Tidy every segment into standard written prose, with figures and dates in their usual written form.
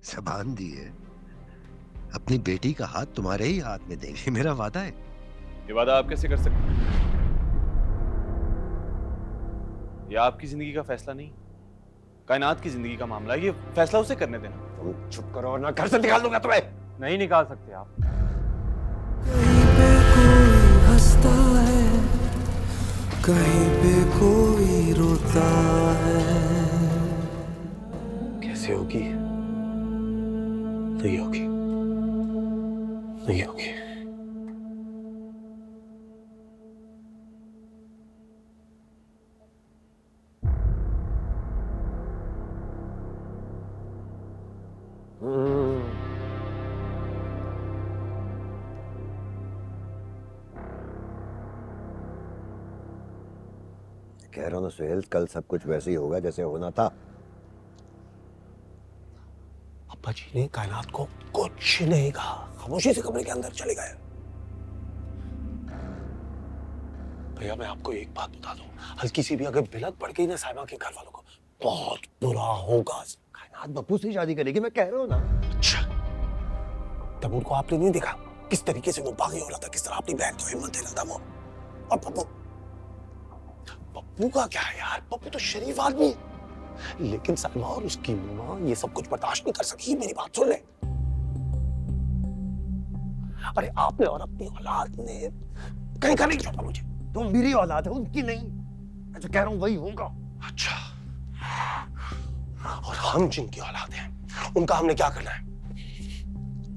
ज़बान दी है, अपनी बेटी का हाथ तुम्हारे ही हाथ में देंगे, मेरा वादा है। ये वादा आप कैसे कर सकते हैं? ये आपकी जिंदगी का फैसला नहीं, कायनात की जिंदगी का मामला है। ये फैसला उसे करने देना। तुम चुप करो वरना घर से निकाल दूंगा तुम्हें। नहीं निकाल सकते आप। कहीं पे कोई हंसता है, कहीं पे कोई रोता है। कैसे होगी? नहीं होगी, नहीं होगी। कह रहा हूं ना सुहेल, कल सब कुछ वैसे ही होगा जैसे होना था। अब्बा जी ने कायनात को कुछ नहीं कहा, खामोशी से कमरे के अंदर चले गए। भैया मैं आपको एक बात बता दूं, हल्की सी भी अगर बिलक पड़ गई ना साहिबा के घर वालों को, बहुत बुरा होगा। कायनात बप्पू से शादी करेगी, मैं कह रहा हूं ना। अच्छा, तब उनको आपने नहीं देखा किस तरीके से वो बागी हो रहा था, किस तरह अपनी बहन को हिम्मत दे रहा था वो। और पप्पू, पप्पू का क्या है यार, पप्पू तो शरीफ आदमी है। लेकिन साहिबा और उसकी माँ ये सब कुछ बर्दाश्त नहीं कर सकी। मेरी बात सुन ले। अरे आपने और अपनी औलाद ने कहीं का नहीं छोड़ा मुझे। तुम मेरी औलाद है, उनकी नहीं। मैं तो कह रहा हूं वही होगा। अच्छा, और हम जिनकी औलाद हैं उनका हमने क्या करना है?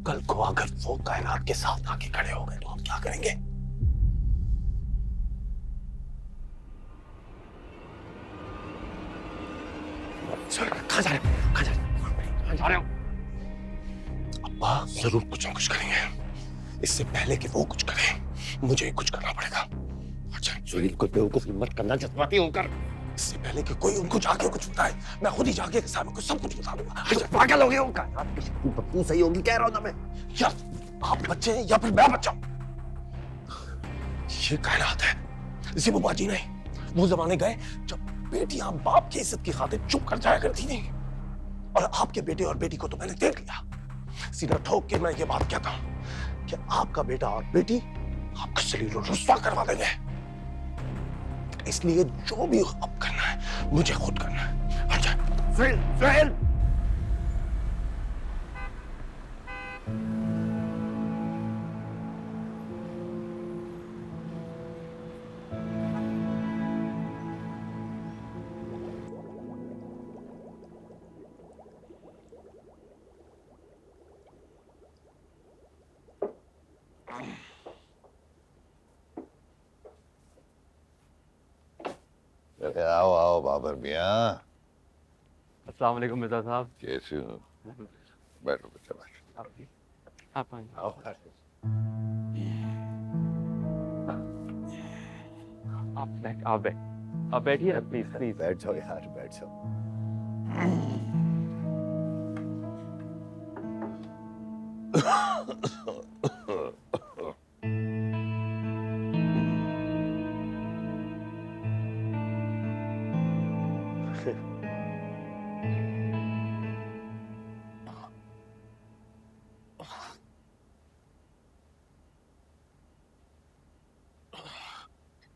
कल को अगर वो कायनात के साथ आके खड़े हो गए तो हम क्या करेंगे? कहां जा रहे हो? कहां जा रहे हो? कहां जा रहे हो? अब्बा जरूर कुछ ना कुछ करेंगे। इससे पहले कि वो कुछ करें मुझे ही कुछ करना पड़ेगा। अच्छा सुहेल को बेवकूफी मत करना जज्बाती होकर। इससे पहले कि कोई उनको जाके कुछ बताए मैं खुद ही जाके साहब को सब कुछ बता दूंगा। पागल हो गए हो? कायनात की बप्पू सही होगी, कह रहा हूं ना मैं। या आप बच्चे हैं या फिर मैं बच्चा हूं। ये कायनात है, इसी बुआ जी नहीं। वो जमाने गए जब बेटियां बाप की इज्जत की खातिर चुप कर जाया करती थी। और आपके बेटे और बेटी को तो मैंने देख लिया। सीधा ठोक के मैं ये बात कहता हूं कि आपका बेटा और बेटी आपका शरीर रुस्वा करवा देंगे। इसलिए जो भी अब करना है मुझे खुद करना है। अच्छा सुहेल, सुहेल। अरे आओ आओ बाबर मियाँ। अस्सलाम वालेकुम मिर्जा साहब। कैसे हो? बैठो बेटा बैठो। आप आइए। आओ आप बैठिए प्लीज प्लीज। बैठ जाओ यार, बैठ जाओ।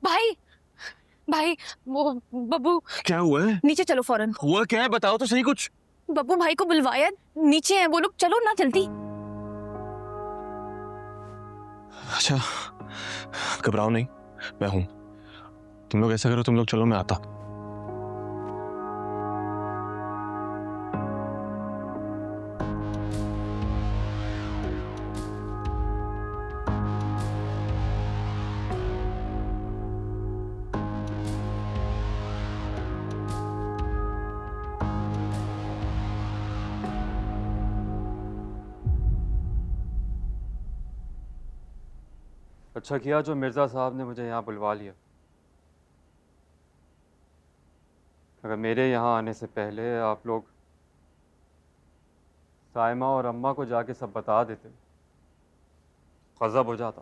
भाई भाई वो बब्बू क्या हुआ है? नीचे चलो फौरन। हुआ क्या है बताओ तो सही कुछ। बब्बू भाई को बुलवाया, नीचे हैं वो लोग, चलो ना जल्दी। अच्छा घबराओ नहीं, मैं हूं। तुम लोग ऐसा करो, तुम लोग चलो मैं आता। अच्छा किया जो मिर्जा साहब ने मुझे यहाँ बुलवा लिया। अगर मेरे यहाँ आने से पहले आप लोग साइमा और अम्मा को जाके सब बता देते, गजब हो जाता।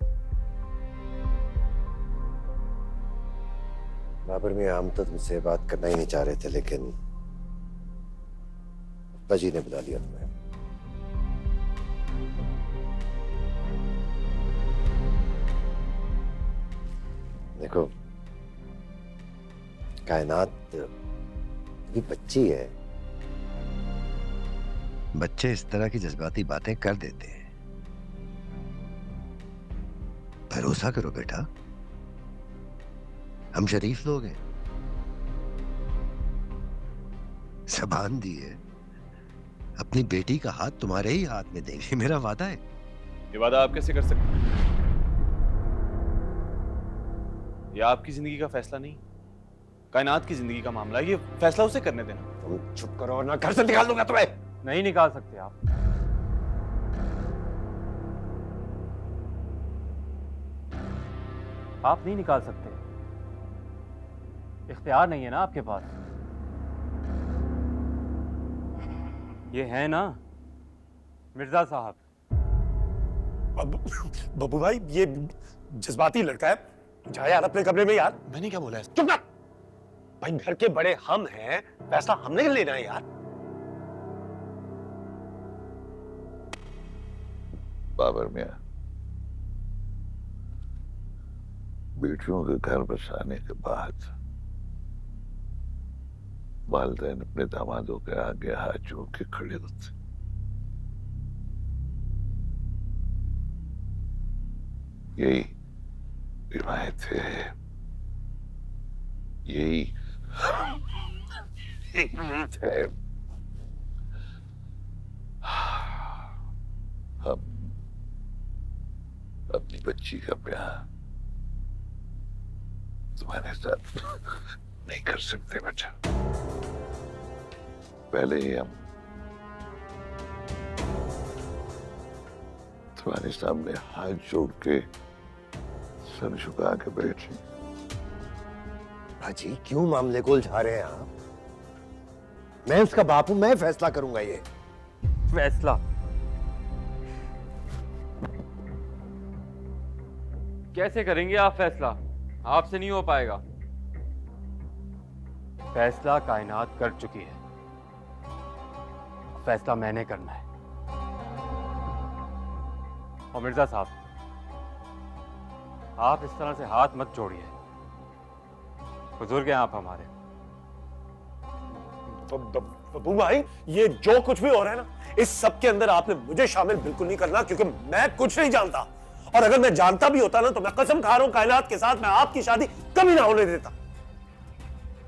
बाबर मियाँ, हम तो तुमसे बात करना ही नहीं चाह रहे थे, लेकिन अब्बा जी ने बुला लिया तुम्हें। देखो, कायनात ये बच्ची है। बच्चे इस तरह की जज्बाती बातें कर देते हैं। भरोसा करो बेटा, हम शरीफ लोग हैं। जबान दी है, अपनी बेटी का हाथ तुम्हारे ही हाथ में देंगे, मेरा वादा है। ये वादा आप कैसे कर सकते हैं? ये आपकी जिंदगी का फैसला नहीं, कायनात की जिंदगी का मामला है। ये फैसला उसे करने देना। तुम चुप करो और ना घर से निकाल दूंगा तुम्हें। नहीं निकाल सकते आप। आप नहीं निकाल सकते, इख्तियार नहीं है ना आपके पास। ये है ना मिर्जा साहब। बब्बू भाई, ये जज्बाती लड़का है। जा यार अपने कमरे में यार। मैंने क्या बोला है? चुप कर भाई, घर के बड़े हम हैं, फैसला हमने लेना है यार। बाबर मियां, बेटियों के घर बसाने के बाद वालिदैन अपने दामादों के आगे हाथ जोड़ के खड़े होते। यही रिवायत है, यही रीत है। हम अपनी बच्ची का ब्याह तुम्हारे साथ नहीं कर सकते बेटा। पहले ही हम तुम्हारे सामने हाथ जोड़ के सर झुका के बैठे। हाजी, क्यों मामले को उलझा रहे हैं आप? मैं उसका बाप हूं, मैं फैसला करूंगा। ये फैसला कैसे करेंगे आप? फैसला आपसे नहीं हो पाएगा। फैसला कायनात कर चुकी है, फैसला मैंने करना है। और मिर्जा साहब, आप इस तरह से हाथ मत जोड़िए। बुजुर्ग हैं आप हमारे। बब्बू भाई, ये जो कुछ भी हो रहा है ना, इस सब के अंदर आपने मुझे शामिल बिल्कुल नहीं करना, क्योंकि मैं कुछ नहीं जानता। और अगर मैं जानता भी होता ना, तो मैं कसम खा रहा हूं कायनात के साथ मैं आपकी शादी कभी ना होने देता।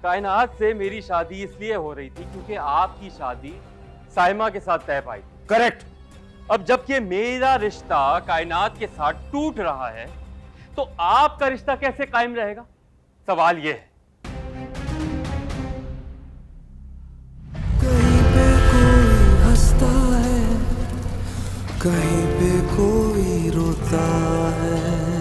कायनात से मेरी शादी इसलिए हो रही थी क्योंकि आपकी शादी साइमा के साथ तय पाई थी। करेक्ट। अब जबकि मेरा रिश्ता कायनात के साथ टूट रहा है, तो आपका रिश्ता कैसे कायम रहेगा? सवाल यह है। कहीं पे कोई हंसता है, कहीं पे कोई रोता है।